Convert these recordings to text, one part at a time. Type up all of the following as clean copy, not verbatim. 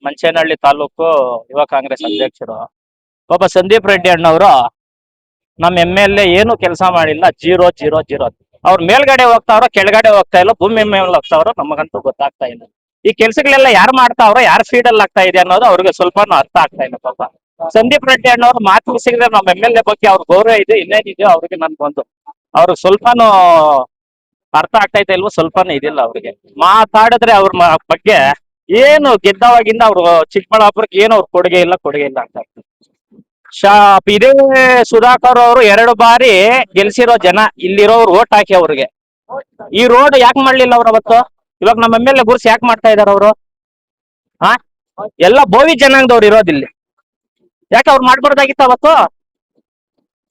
ಮಂಚೇನಹಳ್ಳಿ ತಾಲೂಕು ಯುವ ಕಾಂಗ್ರೆಸ್ ಅಧ್ಯಕ್ಷರು. ಒಬ್ಬ ಸಂದೀಪ್ ರೆಡ್ಡಿ ಅಣ್ಣವರು ನಮ್ಮ MLA ಏನು ಕೆಲಸ ಮಾಡಿಲ್ಲ, ಜೀರೋ ಜೀರೋ ಜೀರೋ. ಅವ್ರ ಮೇಲ್ಗಡೆ ಹೋಗ್ತಾವ್ರೋ ಕೆಳಗಡೆ ಹೋಗ್ತಾ ಇಲ್ಲ, ಭೂಮಿ ಮೇಲೆ ಹೋಗ್ತಾವ್ರೋ ನಮಗಂತೂ ಗೊತ್ತಾಗ್ತಾ ಇಲ್ಲ. ಈ ಕೆಲ್ಸಗಳೆಲ್ಲ ಯಾರು ಮಾಡ್ತಾವ್ರೋ, ಯಾರು ಫೀಡಲ್ ಆಗ್ತಾ ಇದೆ ಅನ್ನೋದು ಅವ್ರಿಗೆ ಸ್ವಲ್ಪ ಅರ್ಥ ಆಗ್ತಾ ಇಲ್ಲ ಪಾಪ. ಸಂದೀಪ್ ರೆಡ್ಡಿ ಅಣ್ಣವ್ರು ಮಾತು ಸಿಗದೆ ನಮ್ಮ MLA ಬಗ್ಗೆ ಅವ್ರ ಗೌರವ ಇದೆ, ಇನ್ನೇನಿದೆಯೋ ಅವ್ರಿಗೆ ನನ್ಗೊಂದು ಅವ್ರಿಗೆ ಸ್ವಲ್ಪನೂ ಅರ್ಥ ಆಗ್ತೈತೆ ಇಲ್ವೋ, ಸ್ವಲ್ಪನೂ ಇದಿಲ್ಲ ಅವ್ರಿಗೆ. ಮಾತಾಡಿದ್ರೆ ಅವ್ರ ಬಗ್ಗೆ ಏನು ಗೆದ್ದವಾಗಿಂದ ಅವ್ರು ಚಿಕ್ಕಬಳ್ಳಾಪುರಕ್ಕೆ ಏನು ಅವ್ರ ಕೊಡುಗೆ ಇಲ್ಲ ಅಂತ. ಇದೇ ಸುಧಾಕರ್ ಅವರು 2 ಬಾರಿ ಗೆಲ್ಸಿರೋ ಜನ, ಇಲ್ಲಿರೋರು ಓಟ್ ಹಾಕಿ ಅವ್ರಿಗೆ. ಈ ರೋಡ್ ಯಾಕೆ ಮಾಡ್ಲಿಲ್ಲ ಅವ್ರು ಅವತ್ತು? ಇವಾಗ ನಮ್ಮ MLA ಗುರ್ಸ್ ಯಾಕೆ ಮಾಡ್ತಾ ಇದಾರೆ ಅವರು? ಹಾ, ಎಲ್ಲ ಬೋವಿ ಜನಾಂಗದವ್ರು ಇರೋದಿಲ್ಲಿ. ಯಾಕೆ ಅವ್ರು ಮಾಡ್ಬಾರ್ದಾಗಿತ್ತ ಅವತ್ತು?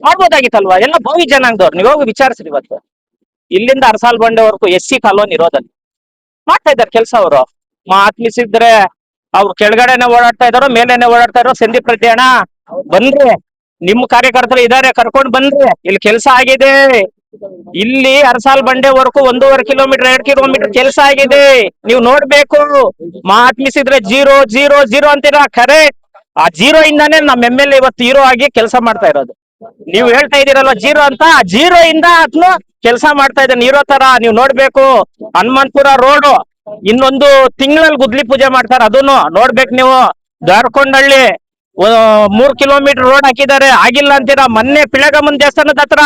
ಮಾಡ್ಬೋದಾಗಿತ್ತಲ್ವಾ? ಎಲ್ಲ ಬೋವಿ ಜನಾಂಗದವ್ರು. ನೀವು ಹೋಗಿ ವಿಚಾರಿಸ್ರಿ ಇವತ್ತು. ಇಲ್ಲಿಂದ ಅರಸಾಲ್ ಬಂಡೆವರೆಗೂ SC ಕಾಲೋನಿ ಇರೋದಲ್ಲಿ ಮಾಡ್ತಾ ಇದ್ದಾರೆ ಕೆಲಸ ಅವರು. ಆತ್ಮಿಸಿದ್ರೆ ಅವ್ರು ಕೆಳಗಡೆನೆ ಓಡಾಡ್ತಾ ಇದಾರೋ ಮೇಲೆನೆ ಓಡಾಡ್ತಾ ಇರೋ. ಸಂದೀಪ್ ರೆಡ್ಡಿ ಅಣ್ಣ ಬನ್ರಿ, ನಿಮ್ ಕಾರ್ಯಕರ್ತರು ಇದಾರೆ, ಕರ್ಕೊಂಡ್ ಬನ್ರಿ. ಇಲ್ಲಿ ಕೆಲಸ ಆಗಿದೆ. ಇಲ್ಲಿ ಅರಸಾಲ್ ಬಂಡೆವರೆಗೂ 1.5 ಕಿಲೋಮೀಟರ್ 2 ಕಿಲೋಮೀಟರ್ ಕೆಲಸ ಆಗಿದೆ, ನೀವು ನೋಡ್ಬೇಕು. ಆತ್ಮಿಸಿದ್ರೆ ಜೀರೋ ಜೀರೋ ಜೀರೋ ಅಂತೀರಾ, ಖರೆ ಆ ಜೀರೋ ಇಂದಾನೇ ನಮ್ಮ MLA ಇವತ್ತು ಹೀರೋ ಆಗಿ ಕೆಲಸ ಮಾಡ್ತಾ ಇರೋದು. ನೀವು ಹೇಳ್ತಾ ಇದೀರಲ್ವಾ ಜೀರೋ ಅಂತ, ಜೀರೋ ಇಂದ ಅದ್ನು ಕೆಲಸ ಮಾಡ್ತಾ ಇದ್ದಾನೆ ಹೀರೋ ತರ. ನೀವು ನೋಡ್ಬೇಕು. ಹನುಮಂತಪುರ ರೋಡ್ ಇನ್ನೊಂದು ತಿಂಗಳಲ್ಲಿ ಗುದ್ಲಿ ಪೂಜೆ ಮಾಡ್ತಾರೆ, ಅದನ್ನು ನೋಡ್ಬೇಕು ನೀವು. ದಾರ್ಕೊಂಡಳ್ಳಿ 3 ಕಿಲೋಮೀಟರ್ ರೋಡ್ ಹಾಕಿದ್ದಾರೆ, ಆಗಿಲ್ಲ ಅಂತೀರಾ. ಮೊನ್ನೆ ಪಿಳಗಮ್ಮನ ದೇವಸ್ಥಾನದ ಹತ್ರ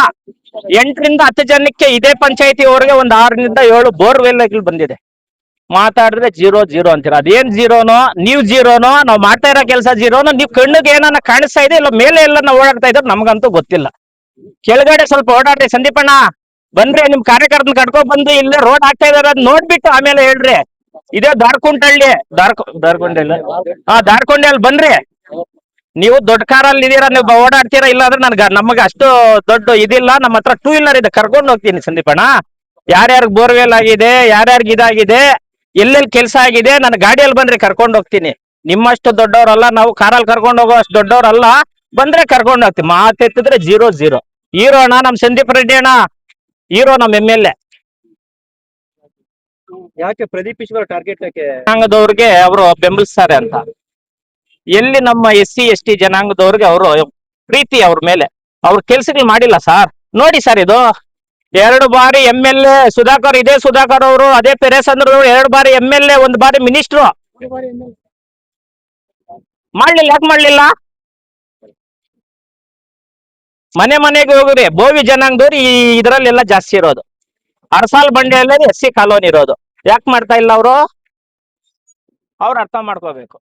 8 ರಿಂದ 10 ಜನಕ್ಕೆ ಇದೇ ಪಂಚಾಯತಿ ಅವರಿಗೆ ಒಂದು 6 ರಿಂದ 7 ಬೋರ್ವೆಲ್ ಬಂದಿದೆ. ಮಾತಾಡಿದ್ರೆ ಜೀರೋ ಜೀರೋ ಅಂತೀರ. ಅದೇನ್ ಜೀರೋನೋ, ನೀವ್ ಜೀರೋನೋ, ನಾವ್ ಮಾಡ್ತಾ ಇರೋ ಕೆಲಸ ಜೀರೋನೋ, ನೀವ್ ಕಣ್ಣಿಗೆ ಏನನ್ನ ಕಾಣಿಸ್ತಾ ಇದೆ ಇಲ್ಲ ಮೇಲೆ ಎಲ್ಲ ನಾವು ಓಡಾಡ್ತಾ ಇದ್ರೆ ನಮ್ಗಂತೂ ಗೊತ್ತಿಲ್ಲ. ಕೆಳಗಡೆ ಸ್ವಲ್ಪ ಓಡಾಡ್ರಿ ಸಂದೀಪಣ್ಣ, ಬನ್ರಿ ನಿಮ್ ಕಾರ್ಯಕರ್ತನ ಕಟ್ಕೊಂಡ್ ಬಂದು ಇಲ್ಲೇ ರೋಡ್ ಹಾಕ್ತಾ ಇದಾರೆ, ಅದ್ ನೋಡ್ಬಿಟ್ಟು ಆಮೇಲೆ ಹೇಳ್ರಿ. ಇದೇ ದಾರ್ಕುಂಟಳ್ಳಿ ದಾರ್ಕೊಂಡಳ್ಳಿ ದಾರ್ಕೊಂಡಳ್ಳಿ ಬನ್ರಿ. ನೀವು ದೊಡ್ಡ ಕಾರಲ್ಲಿ ಇದೀರಾ, ನೀವು ಓಡಾಡ್ತೀರಾ. ಇಲ್ಲ ಅಂದ್ರೆ ನಮಗೆ ಅಷ್ಟು ದೊಡ್ಡ ಇದಿಲ್ಲ. ನಮ್ಮ ಹತ್ರ 2 ವೀಲರ್ ಇದೆ, ಕರ್ಕೊಂಡು ಹೋಗ್ತೀನಿ ಸಂದೀಪಣ್ಣ. ಯಾರ್ಯಾರಿಗೆ ಬೋರ್ವೆಲ್ ಆಗಿದೆ, ಯಾರ್ಯಾರಿಗೆ ಇದಾಗಿದೆ, ಎಲ್ಲೆಲ್ಲಿ ಕೆಲಸ ಆಗಿದೆ, ನನ್ನ ಗಾಡಿಯಲ್ಲಿ ಬನ್ರಿ, ಕರ್ಕೊಂಡು ಹೋಗ್ತೀನಿ. ನಿಮ್ಮಷ್ಟು ದೊಡ್ಡವರಲ್ಲ ನಾವು, ಕಾರಲ್ಲಿ ಕರ್ಕೊಂಡು ಹೋಗೋ ಅಷ್ಟು ದೊಡ್ಡವರಲ್ಲ. ಬಂದ್ರೆ ಕರ್ಕೊಂಡು ಹೋಗ್ತೀವಿ. ಮಾತೆತ್ತಿದ್ರೆ ಜೀರೋ ಜೀರೋ. ಹೀರೋ ಅಣ್ಣ ನಮ್ ಸಂದೀಪ್ ರೆಡ್ಡಿ ಅಣ್ಣ, ಹೀರೋ ನಮ್ MLA. ಯಾಕೆ ಪ್ರದೀಪ್ ಈಶ್ವರ್ ಟಾರ್ಗೆಟ್ ಜನಾಂಗದವ್ರಿಗೆ ಅವರು ಬೆಂಬಲಿಸ್ತಾರೆ ಅಂತ. ಎಲ್ಲಿ ನಮ್ಮ SC ST ಜನಾಂಗದವ್ರಿಗೆ ಅವರು ಪ್ರೀತಿ ಅವ್ರ ಮೇಲೆ. ಅವ್ರ ಕೆಲ್ಸಗಳು ಮಾಡಿಲ್ಲ ಸರ್. ನೋಡಿ ಸರ್, ಇದು 2 ಬಾರಿ MLA ಸುಧಾಕರ್, ಇದೇ ಸುಧಾಕರ್ ಅವರು, ಅದೇ ಪೆರೇಸಂದ್ರದವರು 2 ಬಾರಿ MLA, 1 ಬಾರಿ ಮಿನಿಸ್ಟ್ರು. ಮಾಡ್ಲಿಲ್ಲ. ಯಾಕೆ ಮಾಡ್ಲಿಲ್ಲ? ಮನೆ ಮನೆಗೆ ಹೋಗ್ರಿ. ಬೋವಿ ಜನಾಂಗದವ್ರು ಈ ಇದ್ರಲ್ಲೆಲ್ಲ ಜಾಸ್ತಿ ಇರೋದು. ಅರಸಾಲ್ ಬಂಡೆಯಲ್ಲಿ SC ಕಾಲೋನಿ ಇರೋದು. ಯಾಕೆ ಮಾಡ್ತಾ ಇಲ್ಲ ಅವರು? ಅವ್ರು ಅರ್ಥ ಮಾಡ್ಕೋಬೇಕು.